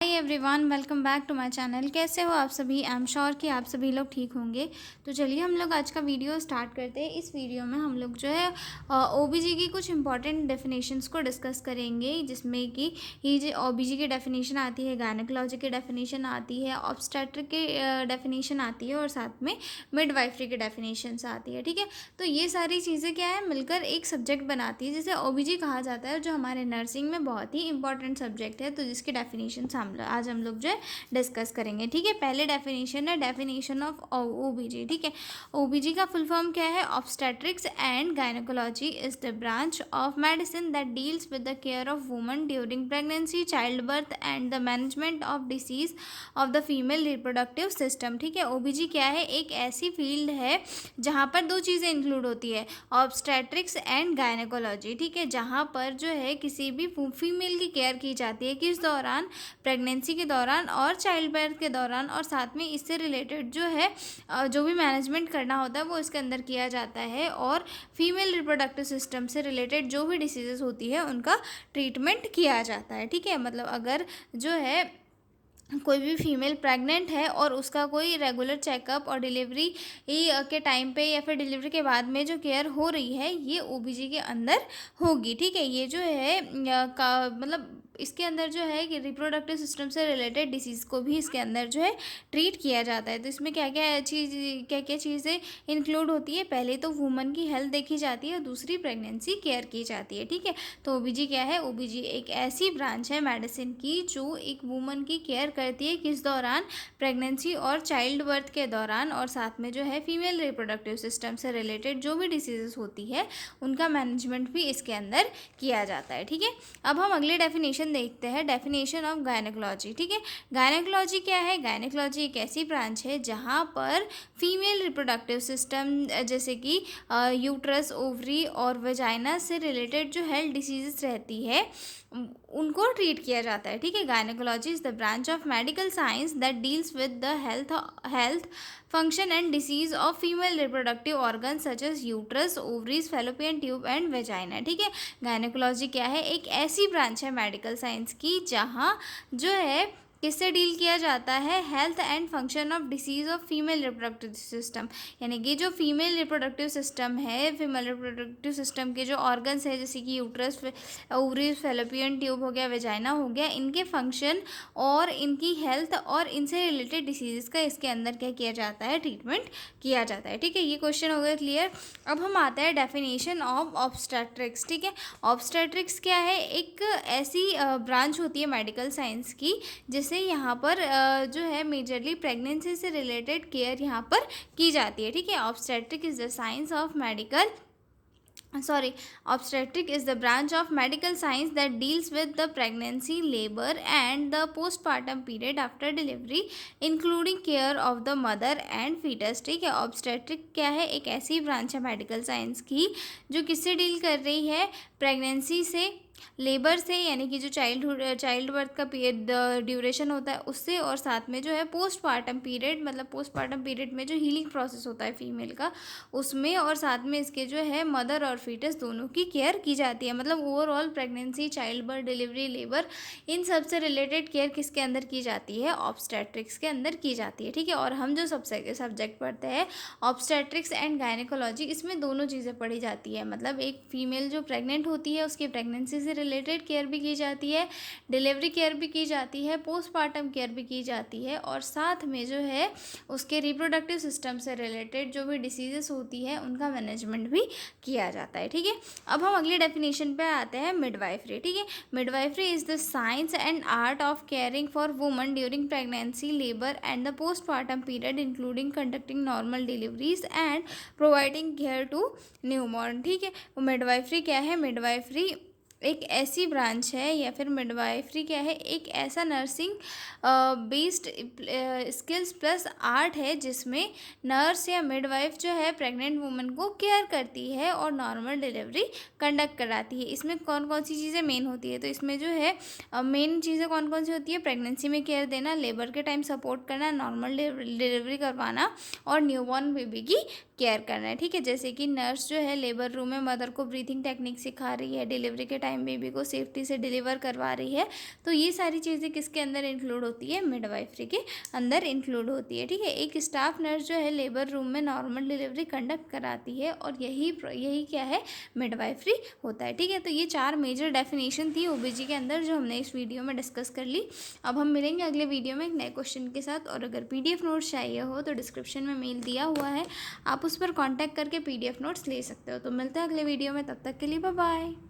Hi everyone, welcome back to my channel. कैसे हो आप सभी? आई एम श्योर कि आप सभी लोग ठीक होंगे। तो चलिए हम लोग आज का वीडियो स्टार्ट करते हैं। इस वीडियो में हम लोग जो है ओबीजी की कुछ इंपॉर्टेंट डेफिनेशंस को डिस्कस करेंगे, जिसमें कि ये जो ओबीजी की डेफिनेशन आती है, गायनेकोलॉजी की डेफिनेशन आती है, ऑब्स्टेट्रिक की डेफिनेशन आती है और साथ में मिडवाइफरी की डेफिनेशंस आती है। ठीक है, तो ये सारी चीज़ें क्या है, मिलकर एक सब्जेक्ट बनाती है जिसे ओबीजी कहा जाता है, जो हमारे नर्सिंग में बहुत ही इंपॉर्टेंट सब्जेक्ट है। तो जिसकी डेफिनेशन आज हम लोग जो है डिस्कस करेंगे। ठीक है, पहले डेफिनेशन है डेफिनेशन ऑफ ओबीजी। ठीक है, ओबीजी का फुल फॉर्म क्या है? Obstetrics and gynaecology is the branch of medicine that deals with the care of woman during pregnancy, child birth and the management of disease of the female reproductive system. ठीक है, ओबीजी क्या है? एक ऐसी field है जहाँ पर दो चीज़ें इंक्लूड होती है, ऑब्स्टेट्रिक्स एंड गायनेकोलॉजी। ठीक है, जहाँ पर जो है किसी भी फीमेल की केयर की जाती है, किस दौरान? प्रेगनेंसी के दौरान और चाइल्ड बर्थ के दौरान, और साथ में इससे रिलेटेड जो है जो भी मैनेजमेंट करना होता है वो इसके अंदर किया जाता है, और फीमेल रिप्रोडक्टिव सिस्टम से रिलेटेड जो भी डिसीजेस होती है उनका ट्रीटमेंट किया जाता है। ठीक है, मतलब अगर जो है कोई भी फीमेल प्रेग्नेंट है और उसका कोई रेगुलर चेकअप और डिलीवरी के टाइम पे या फिर डिलीवरी के बाद में जो केयर हो रही है, ये ओबीजी के अंदर होगी। ठीक है, ये जो है मतलब इसके अंदर जो है कि रिप्रोडक्टिव सिस्टम से रिलेटेड डिसीज़ को भी इसके अंदर जो है ट्रीट किया जाता है। तो इसमें क्या क्या चीज़ें इंक्लूड होती है? पहले तो वुमन की हेल्थ देखी जाती है और दूसरी प्रेगनेंसी केयर की जाती है। ठीक है, तो ओबीजी क्या है? ओबीजी एक ऐसी ब्रांच है मेडिसिन की जो एक वुमन की केयर करती है, किस दौरान? प्रेगनेंसी और चाइल्ड बर्थ के दौरान, और साथ में जो है फीमेल रिप्रोडक्टिव सिस्टम से रिलेटेड जो भी डिसीजेस होती है उनका मैनेजमेंट भी इसके अंदर किया जाता है। ठीक है, अब हम अगले डेफिनेशन देखते हैं, डेफिनेशन ऑफ गायनेकोलॉजी। ठीक है, गायनेकोलॉजी क्या है? गायनेकोलॉजी एक ऐसी ब्रांच है जहाँ पर फीमेल रिप्रोडक्टिव सिस्टम जैसे कि यूट्रस, ओवरी और वेजाइना से रिलेटेड जो हेल्थ डिसीजेस रहती है उनको ट्रीट किया जाता है। ठीक है, gynaecology is the branch of medical science that deals with the health function and disease of female reproductive organ such as uterus, ovaries, fallopian tube and vagina. ठीक है, गायनेकोलॉजी क्या है? एक ऐसी ब्रांच है मेडिकल साइंस की जहाँ जो है किससे डील किया जाता है? Health and function of disease of female reproductive system, यानी कि जो फीमेल रिप्रोडक्टिव सिस्टम है, फीमेल रिप्रोडक्टिव सिस्टम के जो ऑर्गन्स है जैसे कि यूट्रस, ओवरीज, फैलोपियन ट्यूब हो गया, वेजाइना हो गया, इनके फंक्शन और इनकी हेल्थ और इनसे रिलेटेड डिसीजेस का इसके अंदर क्या किया जाता है? ट्रीटमेंट किया जाता है। ठीक है, ये क्वेश्चन हो गया क्लियर। अब हम आते हैं डेफिनेशन ऑफ ऑब्स्टेट्रिक्स। ठीक है, ऑब्स्टेट्रिक्स क्या है? एक ऐसी ब्रांच होती है मेडिकल साइंस की जिससे यहाँ पर जो है मेजरली प्रेगनेंसी से रिलेटेड केयर यहाँ पर की जाती है। ठीक है, obstetric is the science of obstetric is the branch of medical science that deals with the pregnancy, labor and the postpartum period after delivery, including care of the mother and fetus। ठीक है, obstetric क्या है? एक ऐसी branch है medical science की जो किससे डील कर रही है? प्रेगनेंसी से, लेबर से, यानी कि जो चाइल्ड बर्थ का ड्यूरेशन होता है उससे, और साथ में जो है पोस्टपार्टम पीरियड, मतलब पोस्टपार्टम पीरियड में जो हीलिंग प्रोसेस होता है फीमेल का उसमें, और साथ में इसके जो है मदर और फीटस दोनों की केयर की जाती है। मतलब overall pregnancy, child birth, delivery, labour, इन सब से रिलेटेड केयर किसके अंदर की जाती है? ऑब्स्टेट्रिक्स के अंदर की जाती है। ठीक है, और हम जो सब्जेक्ट पढ़ते हैं ऑब्स्टेट्रिक्स एंड गायनेकोलॉजी, इसमें दोनों चीज़ें पढ़ी जाती है। मतलब एक फीमेल जो प्रेग्नेंट होती है उसकी प्रेगनेंसी से रिलेटेड केयर भी की जाती है, डिलीवरी केयर भी की जाती है, पोस्टपार्टम केयर भी की जाती है, और साथ में जो है उसके रिप्रोडक्टिव सिस्टम से रिलेटेड जो भी डिसीजेस होती है उनका मैनेजमेंट भी किया जाता है। ठीक है, अब हम अगली डेफिनेशन पे आते हैं, मिडवाइफरी। ठीक है, midwifery is the science and art of caring for woman during pregnancy, labour and the postpartum period, including conducting normal deliveries and providing care to newborn. ठीक है, मिडवाइफरी क्या है? मिडवाइफरी एक ऐसी ब्रांच है, या फिर मिडवाइफरी क्या है? एक ऐसा nursing based skills plus art है जिसमें नर्स या मिडवाइफ जो है प्रेग्नेंट वुमन को केयर करती है और नॉर्मल डिलीवरी कंडक्ट कराती है। इसमें कौन कौन सी चीज़ें मेन होती है? तो इसमें जो है मेन चीज़ें कौन कौन सी होती है? प्रेगनेंसी में केयर देना, लेबर के टाइम सपोर्ट करना, नॉर्मल डिलीवरी करवाना और न्यूबॉर्न बेबी की केयर करना है। ठीक है, जैसे कि नर्स जो है लेबर रूम में मदर को ब्रीथिंग टेक्निक सिखा रही है, डिलीवरी के टाइम बेबी को सेफ्टी से डिलीवर करवा रही है। तो ये सारी चीज़ें किसके अंदर इंक्लूड होती है, मिडवाइफरी के अंदर इंक्लूड होती है। ठीक है, एक स्टाफ नर्स जो है लेबर रूम में नॉर्मल डिलीवरी कंडक्ट कराती है और यही क्या है, मिडवाइफरी होता है। ठीक है, तो ये 4 मेजर डेफिनेशन थी ओबीजी के अंदर जो हमने इस वीडियो में डिस्कस कर ली। अब हम मिलेंगे अगले वीडियो में एक नए क्वेश्चन के साथ, और अगर पीडीएफ नोट्स चाहिए हो तो डिस्क्रिप्शन में मेल दिया हुआ है, आप उस पर कांटेक्ट करके पीडीएफ नोट्स ले सकते हो। तो मिलते हैं अगले वीडियो में, तब तक के लिए बाय बाय।